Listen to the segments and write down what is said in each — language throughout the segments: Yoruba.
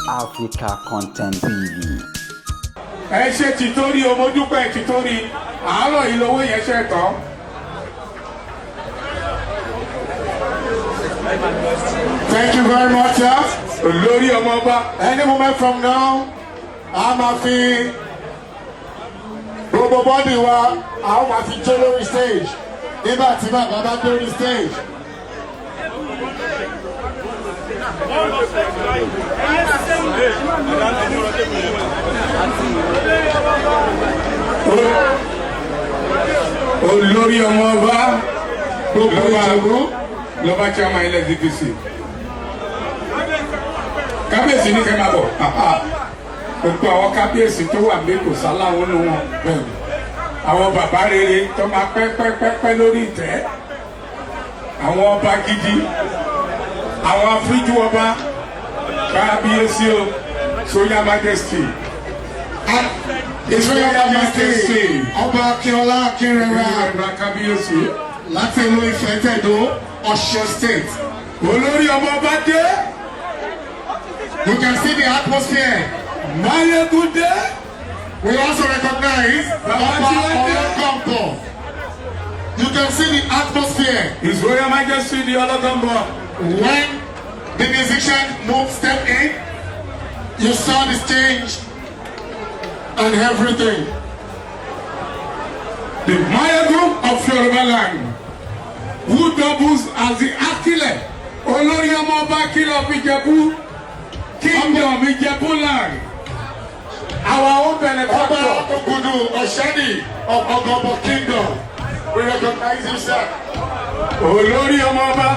Africa Content TV. ẹ ṣe tìtorí ọmọdúpẹ́ tìtorí àárọ̀ yìí lówó yẹn ṣe tán. Thank you very much, sir. Olórí ọmọ ọba. Any moment from now, a máa fi gbogbo bọ́dì wa, a ó máa fi jó lórí stage. Nígbà tí bàbá bá dé lórí stage. Olórí ọmọ ọba gbogbo ìjọba lọ́ba chairman ilẹ̀ DPC. Kábíyèsí ní kẹ́ máa bọ̀. Gbogbo àwọn kábíyèsí tó wà ní kò sáláwọn nù wọn. Àwọn bàbá rere tó máa pẹ́ lórí ìtẹ́. Àwọn ọba gidi. Àwọn afíjú ọba. Kábíyèsí o. Royal Majesty. His Royal Majesty Ọba Akínọlá Akínrẹ̀rẹ̀ Kábíyèsí. láti ìlú Ifẹ̀ Tẹ̀dó, Ọ̀ṣun State. Olórí ọmọ ọba dé. You can see the atmosphere. Máyégún dé. We also recognize Ọba Ọlọ́gọ́mbọ̀. You can see the atmosphere. His Royal Majesty the Ọlọ́gọ́mbọ̀. When the musician moved step in, you saw the stage and everything. The Máyégún of Yorùbá land, who doubles as the Akile, Olórí ọmọ ọba Akile of Ìjẹ̀bú, Kingdom Ìjẹ̀bú land. Our own benefactor. Ọba Ògùdù Ọ̀ṣẹ́dì of Ọ̀gọ̀bọ̀ Kingdom. We recognize you, sir. Olórí ọmọ ọba.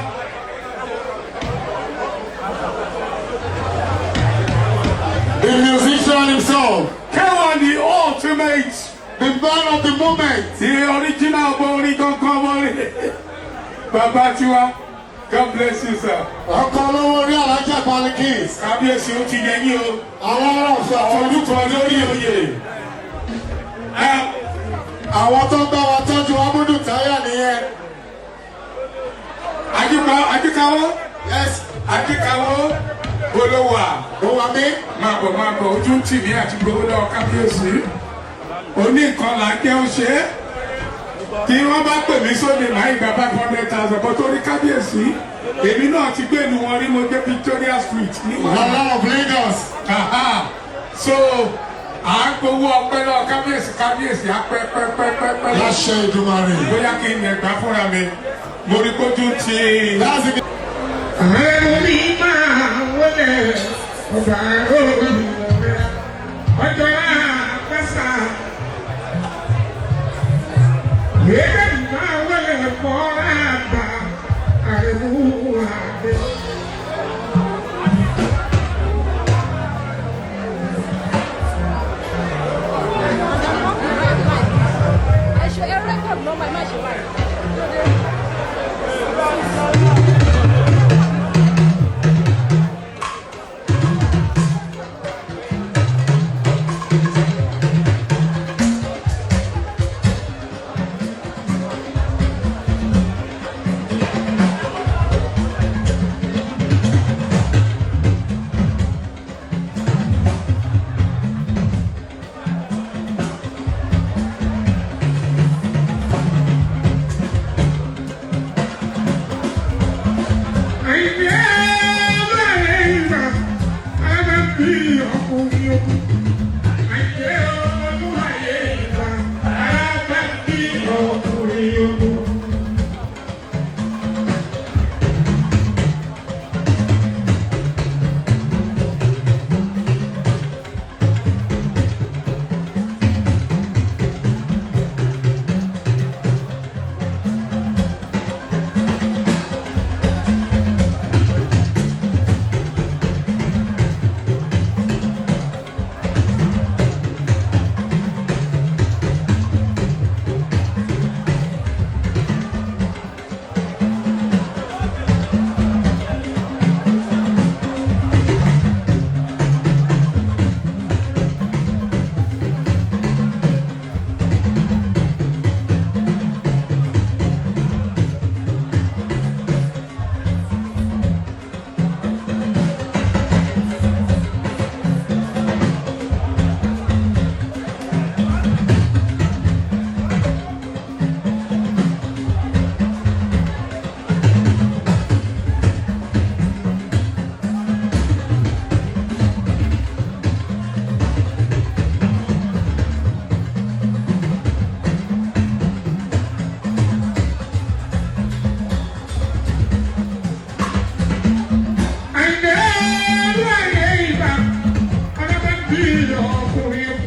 The musician himself, K1 the ultimate. the man of the moment. The original Bori Konkomori. Baba Tiwa, God bless you, sir. Ọkọ olówó orí Alájà Palikis. Kábíyèsí ó ti yẹ yín o. Àwọn ará ọ̀fẹ́ Olùkọ́ lórí oyè. àwọn tó ń bá wa tọ́jú Abudu Táyà nìyẹn. Ajíkáwọ́. Yes, Ajíkáwọ́. Olówà. ó wà mí. Máa bọ̀ ojú ń tì mí àti gbowó lọ́wọ́ kábíyèsí. Oní nǹkan là ń jẹ́ ó ṣe é. Tí wọ́n bá pè mí sóde máa ń gba 500,000 bọ́ torí kábíyèsí. Èmi náà ti gbé ìlú wọn rí mo dé Victoria Street ní Lọ́lá of Lagos. So à ń gbowó ọpẹ́ náà kábíyèsí apẹ́pẹ́pẹ́pẹ́. Láṣẹ Èdùmàrè. Bóyá kí n ẹ̀gbá fúnra mi. Mo rí kójú ti. Ẹ̀rù máa wọlé ọba òòlù ọjọ́ àpẹ́sà. Ẹ̀rù máa wọlé fọ́ra àgbà àrẹ̀mú àdé.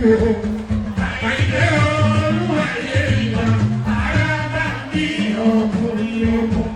Àyìndé olúwayé ìwà arábà bí ọkùnrin ogun.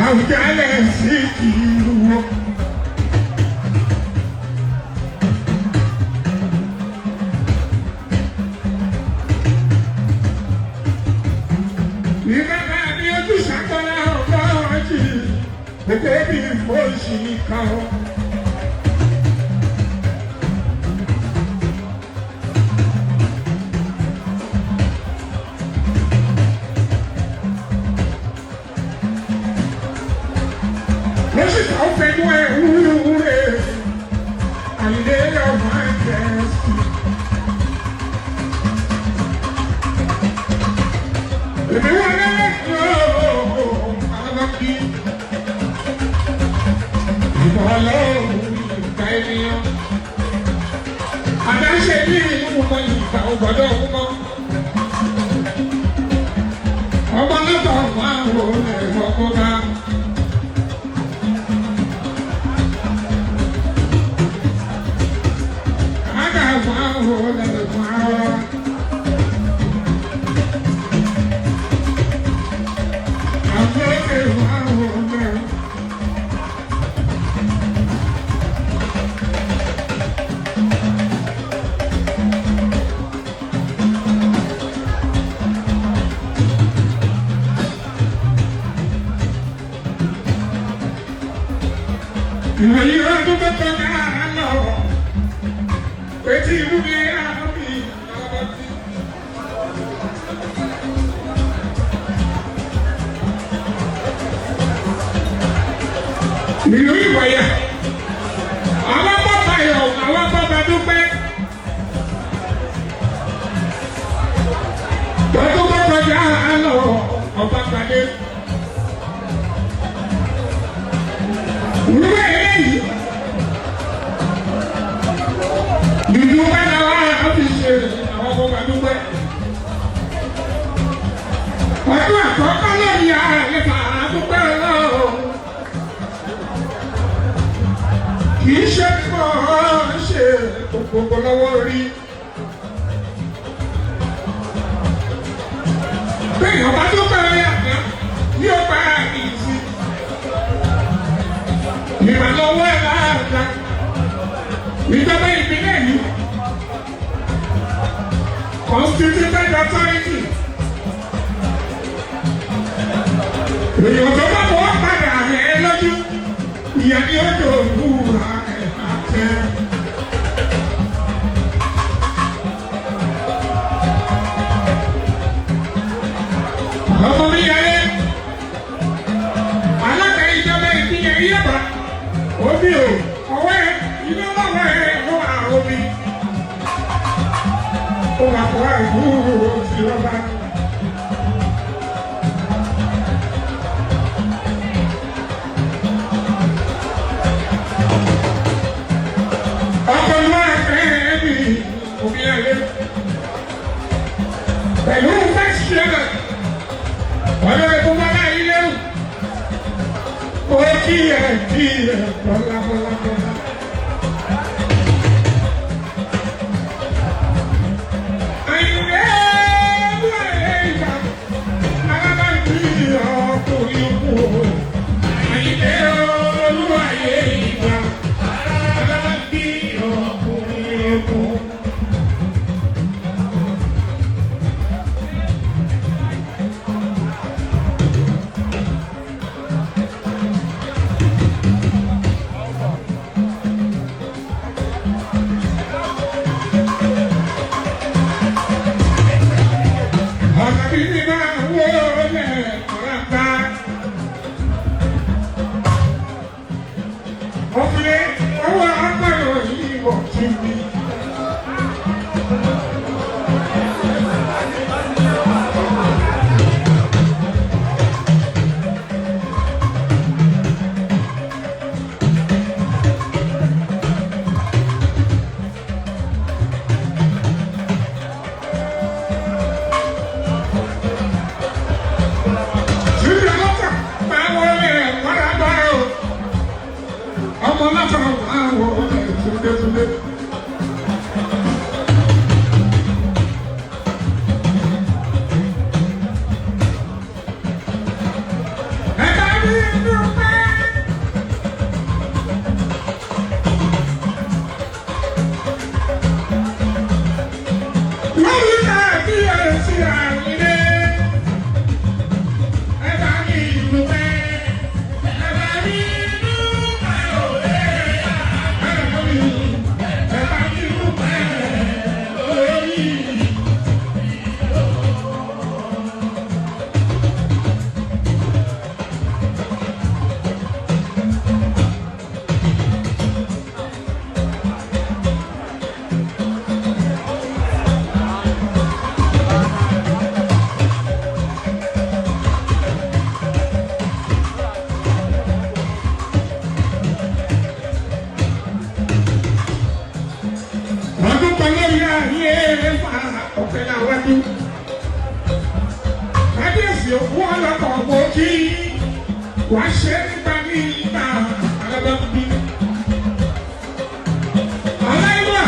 Àwùjalẹ̀ sí kìlú wọn. Ìgbàgbà ni ojú ṣàkọlá ọ̀gá ọ̀jì, ètò bí fòṣì kan. This is open where I lay on my chest. If you want to let go, I love you. You alone, baby. I don't say you, woman, you can't go down. I'm a little man, who is you are the better I know. Wait till you be happy. Nínú ìwà yà, àwọn bàbá yọ̀, àwọn bàbá dúpẹ́. Tọ́jú bá kọjá àlọ́ ọba pàdé. Wúwo eléyìí. Dùdú bá náà wá ọ́fíìsì àwọn bàbá dúpẹ́. Ọdún àkọ́kọ́ lórí àlefa àdúpẹ́ ọlọ́run. Kì í ṣe mọ́ ṣe gbogbo lọ́wọ́ rí. Bẹ́ẹ̀ni ọba tó bẹ̀rẹ̀ yàtọ̀ ní ọba ìsì. Ìrànlọ́wọ́ ẹ̀ láàdá. Ìjọba ìpínlẹ̀ yìí. Constituted authority. Èèyàn tó bá wọ́n padà rẹ̀ lójú. Ìyá ni ó dò wúra ẹ̀ àtẹ. Ọmọ mi yẹlé. Alága ìjọba ìpínlẹ̀ Yaba. Omi o, ọwọ́ ẹ̀ iná lọ́wọ́ ẹ̀ ó wà omi. Ó wà fọ́ àìkúrò sí ọba. Pẹ̀lú fẹ́ṣẹ̀ ọ̀rọ̀ ìfúnmọ́lá ilé ó kí ẹ̀ bọ́lábọ́lábọ́lá. Àyìnlẹ́ olúwayé ìgbà alábàájí ọkùnrin kú. Àyìnlẹ́ olúwayé ìgbà alábàájí ọkùnrin kú. látọ̀rọ̀ àwọn ẹ̀túndétúndé. Kábíyèsí òkú ọlọ́kọ̀ ọ̀gbọ́n kí wàá ṣe nípa ní ìgbà alábàbí. Aláìwá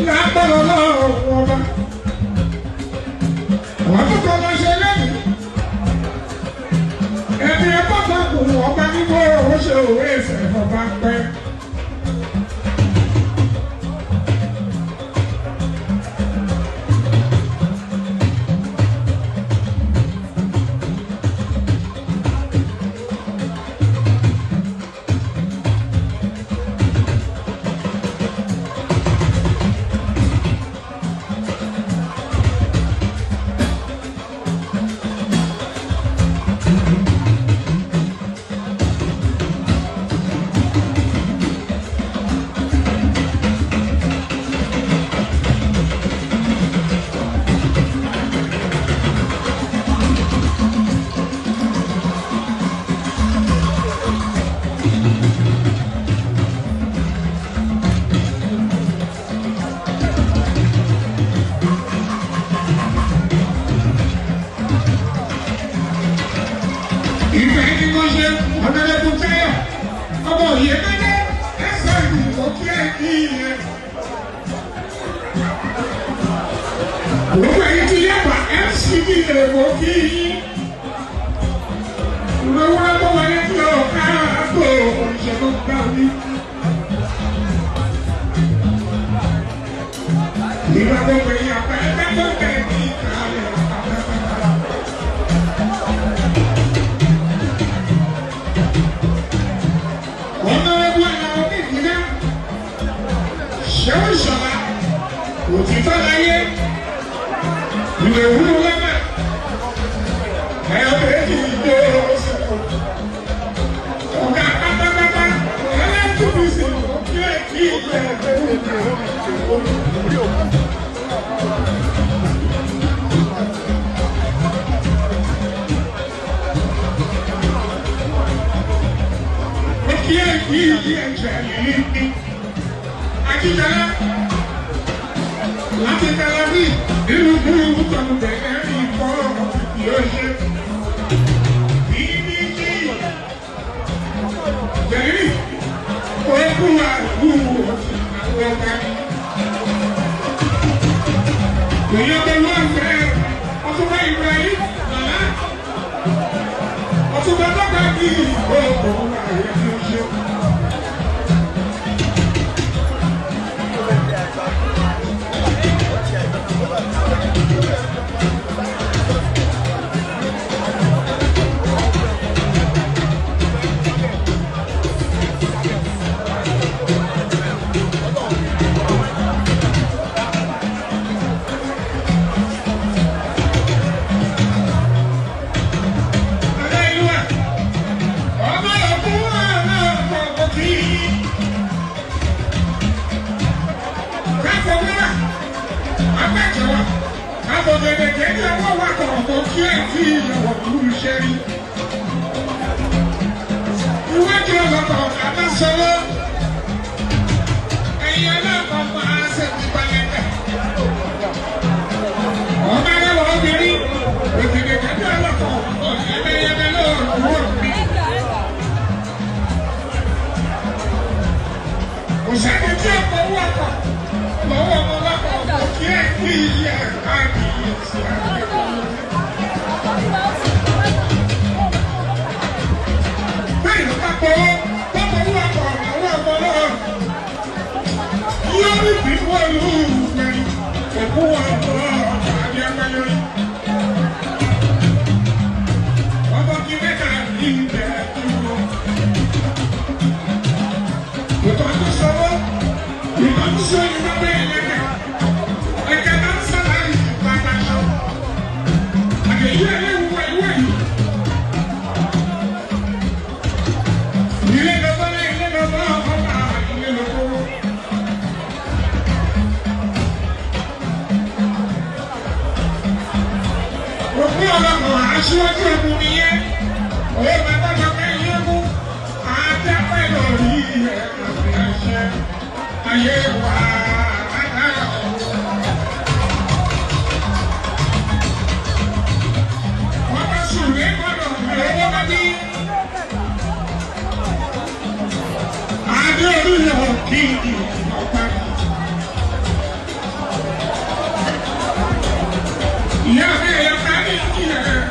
lágbọ́dọ̀ lọ́wọ́ ọba. Wọ́n tún kọ́ lọ ṣe lẹ́nu. Ẹni ẹgbẹ́ kan kù ọba nígbà ó ṣe òwe ìfẹ́ ọba pẹ́. Gbogbo ẹ̀yin ti yàgbà MCD èèwọ̀ kí yín. Ìrọ̀wọ́ ẹgbẹ́ wọlé tí ó ká àpò ìṣẹ̀lẹ̀ gbà mí. Ìgbà gbogbo ẹ̀yin àpá ẹgbẹ́ tó tẹ̀ ní ìkàlẹ̀ àpapọ̀. Wọ́n náà wọ́n ẹ̀rọ onídìrí ṣẹ́wọ́n ìṣọ̀lá òtítọ́ láyé. Ìwé wúlò lọ́nà ẹ̀rọ èjì ìgbé ọ̀gá pátápátá ẹlẹ́tùbísì òkè kí ìgbé òkè kí ẹ̀jẹ̀ yìí àjíjẹ́lá láti tẹ́lẹ̀ bí nínú gbúrú tọ̀nù bẹ̀rẹ̀ ní ìfọ́rọ̀ yóò ṣe. Bíbí kí jẹ̀rí oríkú àgbúrú àwọn ọ̀gá. Èyí ọ̀dọ̀ wọ́n fẹ́ ọtúnbá Ibrahim Bàlá. Ọtúnbá lọ́gbà bí ìgbòho ààrẹ tí ó ṣe. Iwájú ọlọ́pàá ọ̀kadà sọ́wọ́ ẹ̀yin ọlọ́pàá máa ṣe ti balẹ̀ bẹ̀. Ọ̀gá rẹ̀ wọ́n obìnrin òkèdè kẹ́kẹ́ ọlọ́pàá ọ̀yẹ́mẹ́yẹ́mẹ́ lọ́rùn wọ́n mi. sẹ́ni tí ó kọ́ wọ́pọ̀ lọ́wọ́ ọmọ lápá ọ̀pọ̀ kí ẹ̀ kí iye ẹ̀ka ìdíyẹ sí àgbẹ̀. Bẹ́ẹ̀ni pápọ̀ pápọ̀ wọ́pọ̀ lọ́wọ́ ọmọ náà yóò rí bí wọ́n lù ú gbẹ̀yìn òkú ọ̀pọ̀ àbí ẹgbẹ́lórí. Ọmọ kí mẹ́ta ní ìbẹ̀ dúró. Ìtọ́jú sọ́wọ́, ìtọ́jú sọ ìgbàgbé ẹlẹ́gẹ̀. Ẹ̀kẹ́ náà sábà ń padà sọ. Àgbèyí ẹlẹ́wù ẹ̀wẹ̀ yìí. Ilé lọ́wọ́ ilé lọ́wọ́ ọ̀pá ilé lọ́wọ́. Òkú ọlọ́mọ aṣíwájú ẹ̀kún nìyẹn. Òye bàbá bàbá yẹn mú. Àdàpẹ̀ lórí ẹ̀ṣẹ̀ ayé wa àdáyọ̀. Wọ́n bá sùn lé gbọ́dọ̀ lọ́wọ́ bá bí. Adé orí lọ kí ọ̀pá. Ìyá mi ẹ̀yà ká ní ìkíyà ẹ̀.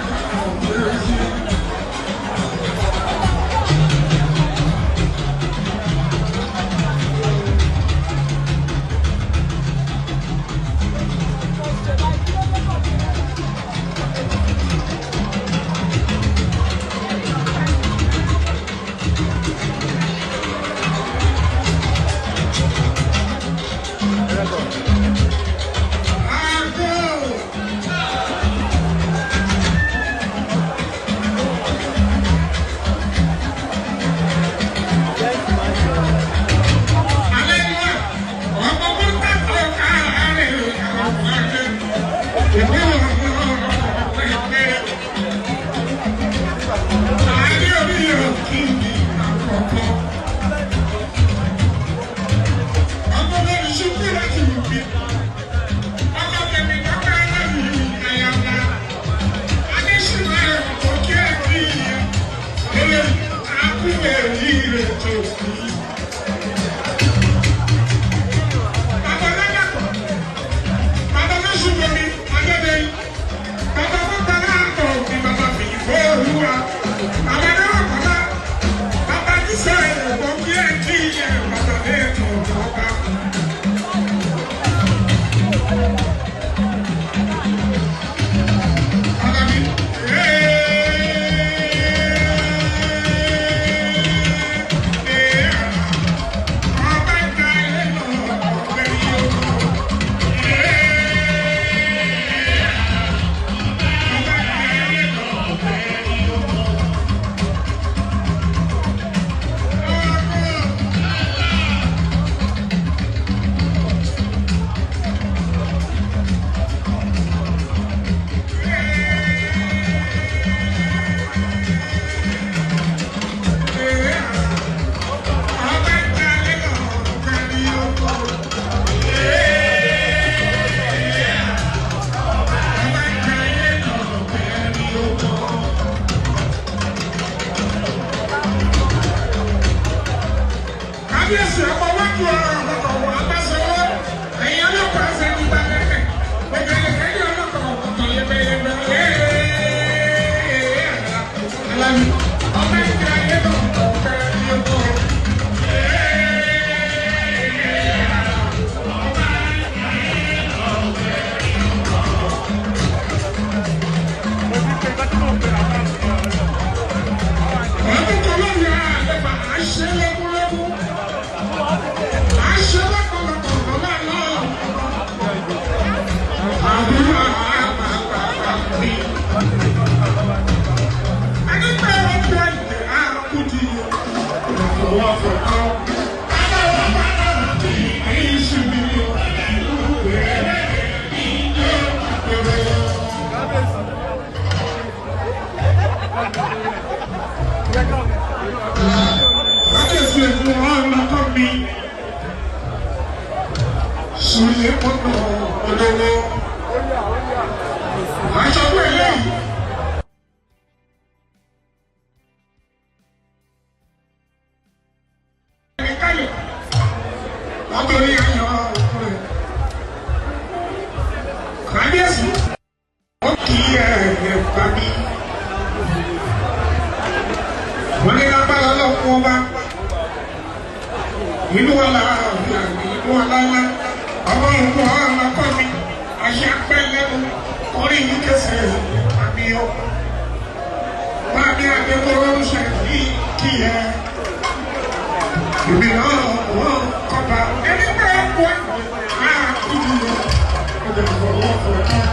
wọ́n torí ayọ̀ rẹ̀. Kábíyèsí, ó kì í pa mí. Wọ́n ní lágbára lọ́kùn ọba. Inú wa la inú wa lálá. Ọmọ òkú ọ̀rọ̀ kọ́ mi. Àṣẹ apẹ́ lẹ́nu. Orí yìí kẹsẹ̀ àmì ọ̀. Wọ́n á ní àdéhùn ṣe ní kí ẹ. Èmi náà wọ́n kọ́ba. Ẹni pé wọ́n á kí ni ẹ. Ọjọ́ ìfọwọ́ fọwọ́.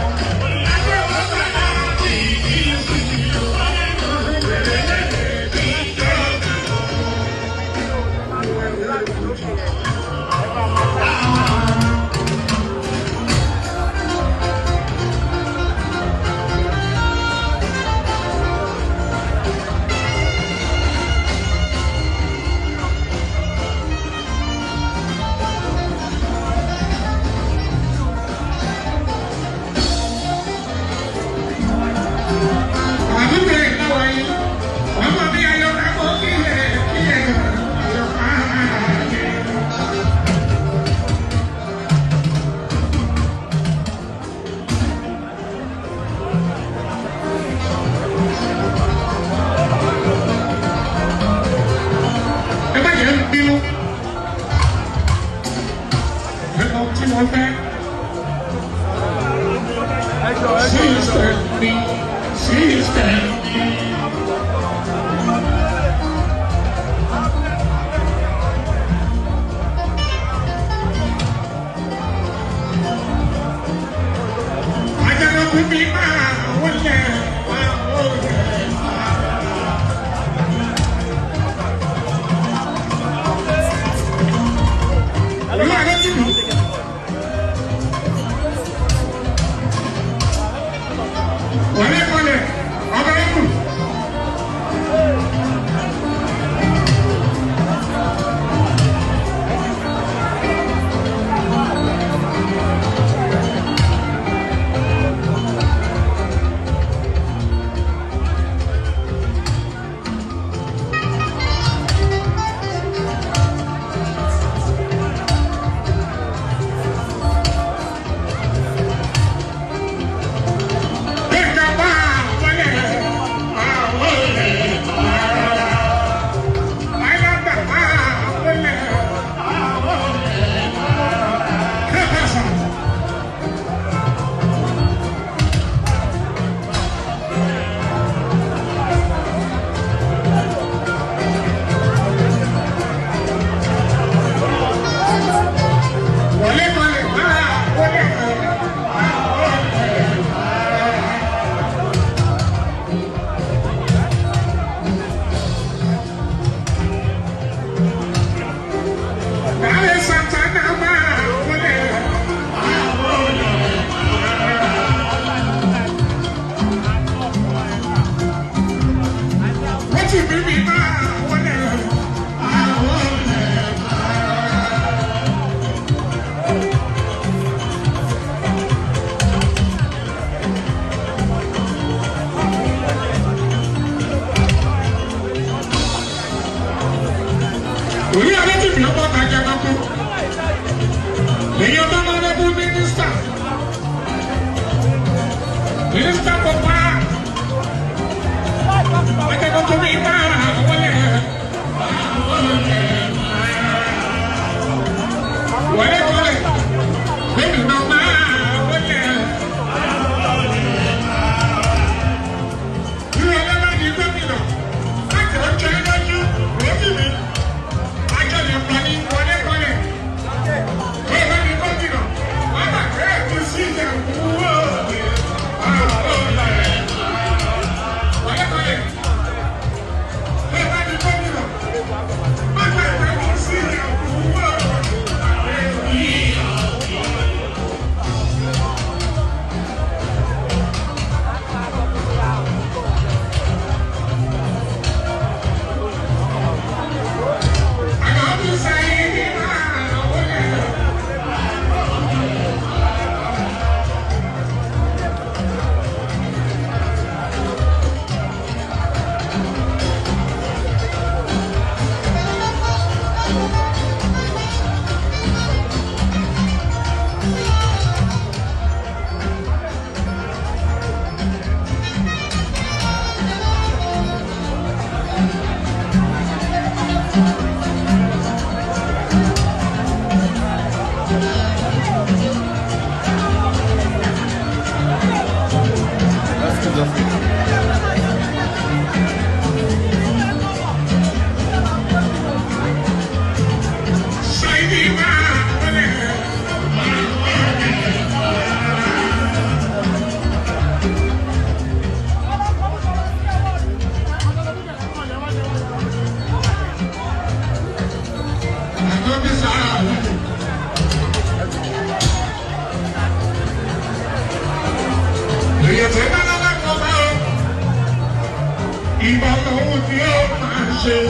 ṣe.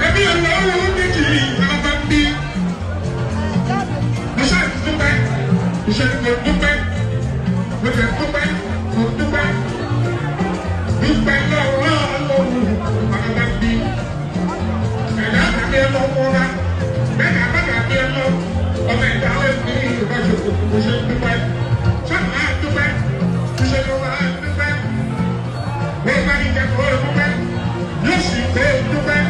Ẹbí ọlọ́wọ́ méjì ìjọba ń bí. Mo ṣe dúpẹ́, ìṣèlú dúpẹ́, mo jẹ dúpẹ́, mo dúpẹ́. Dúpẹ́ lọ́wọ́ ọlọ́run ìjọba ń bí. Ẹ̀dá àtàbí ẹlọ́wọ́ rá, bẹ́ẹ̀ni àbátàbí ẹlọ́, ọmọ ẹ̀dá ó ní ìbáṣe òkú mo ṣe dúpẹ́. Sọ́nà á dúpẹ́, ìṣèlú wa á dúpẹ́. Wọ́n bá ní ìjẹ́kọ̀ọ́ dúpẹ́, yóò sì kó dúpẹ́.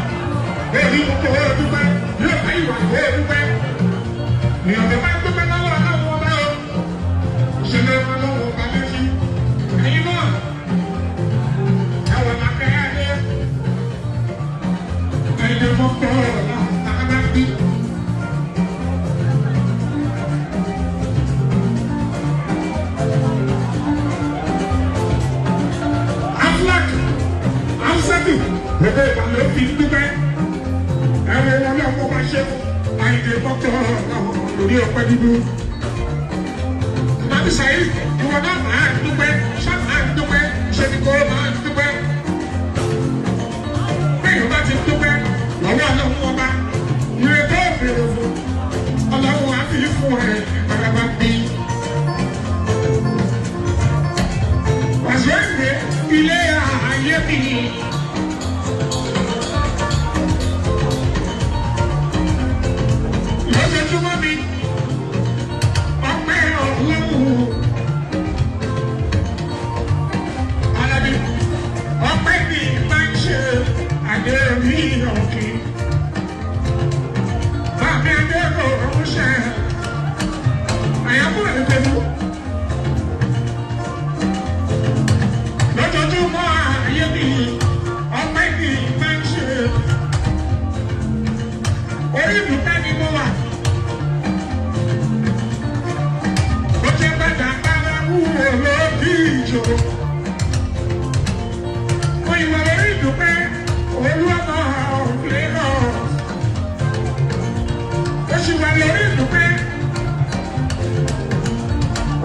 Èyí kò dúpẹ́, yóò bá ìwà kó dúpẹ́. Ní ọ̀dọ̀ bá dúpẹ́ lọ́wọ́ aláwọ̀ bá o. Ìṣẹ̀lẹ̀ ọmọ lọ́wọ́ bá létí. Ẹ̀yin náà, ẹ̀wọ̀n lákẹ́ adé. Ẹ̀yin mọ́ kọ́ ọ̀la àkàbà bí. Aflak, Afsatu, gbogbo ìbàlẹ̀ òfin dúpẹ́. Ẹ̀rọ wọlé ọmọ bá ṣe àìdè bọ́tọ̀ lórí ọpẹ́ dúdú. Nàbí sàyí, ìwọ náà máa ń dúpẹ́, ṣáà máa ń dúpẹ́, ṣe ni kò máa ń dúpẹ́. Bẹ́ẹ̀ni bá ti dúpẹ́, lọ́wọ́ ọlọ́run ọba, ìrè tó bèrè fún, ọlọ́run á fi fún ẹ àgbàgbà bí. Wàṣọ ìwé ilé ayé mi. Lójoojúmọ́ mi, ọpẹ́ ọlọ́run. Alábí, ọpẹ́ mi máa ń ṣe àdéhùn ọ̀kì. Bàbá Adéko ọ̀húnṣẹ́, àyàmú ẹ̀dẹ́gbẹ̀mú. Lójoojúmọ́ ayé mi, ọpẹ́ mi máa ń ṣe. Orí ìdúpẹ́ ni mo wà. Ó jẹ́ bàtà bàbá wúwo lókì ìjò. Mo ìwà lórí ìdúpẹ́, olúwàmọ̀ òkúlé náà. Ó sì wà lórí ìdúpẹ́.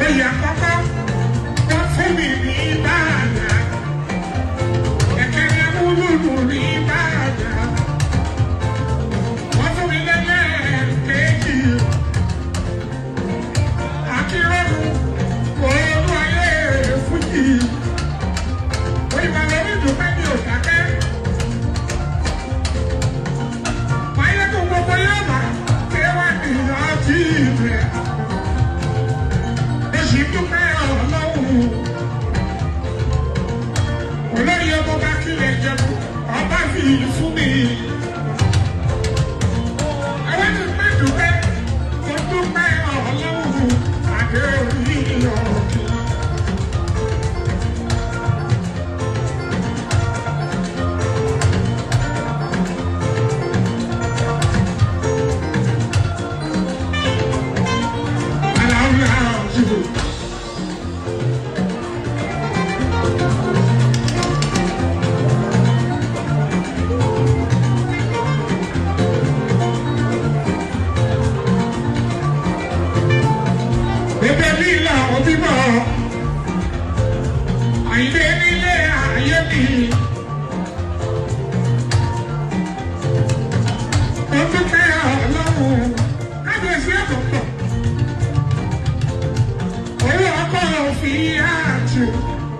Oyè àkọ́kọ́, wọ́n fún mi ní bàdà. Ẹ̀kẹ́rẹ́ amúlùdù ní bàdà. Wọ́n fún mi lẹ́lẹ́kejì. Akírọ́dù olú ayé fújì. Oyinba lórí ìdúpẹ́ ní òdákẹ́. Máyégún gbogbo yóò bá kéwà nìyàn tí ìbẹ̀. Oṣù dúpẹ́ ọlọ́run. Olórí ọmọ bá kílẹ̀ jẹ̀bú, ọba fi fún mi. Ẹwọ́n ti pẹ́ dúpẹ́, mo dúpẹ́ ọlọ́run àdé orí ọ̀kì. Aláwọ̀ àjùbọ̀. Bébé lílà òbímọ, àyílé nílé ayé mi. Mo dúpẹ́ ọlọ́run, kábíyèsí ẹ̀kọ́ pọ̀. Owó ọkọ̀ òfin á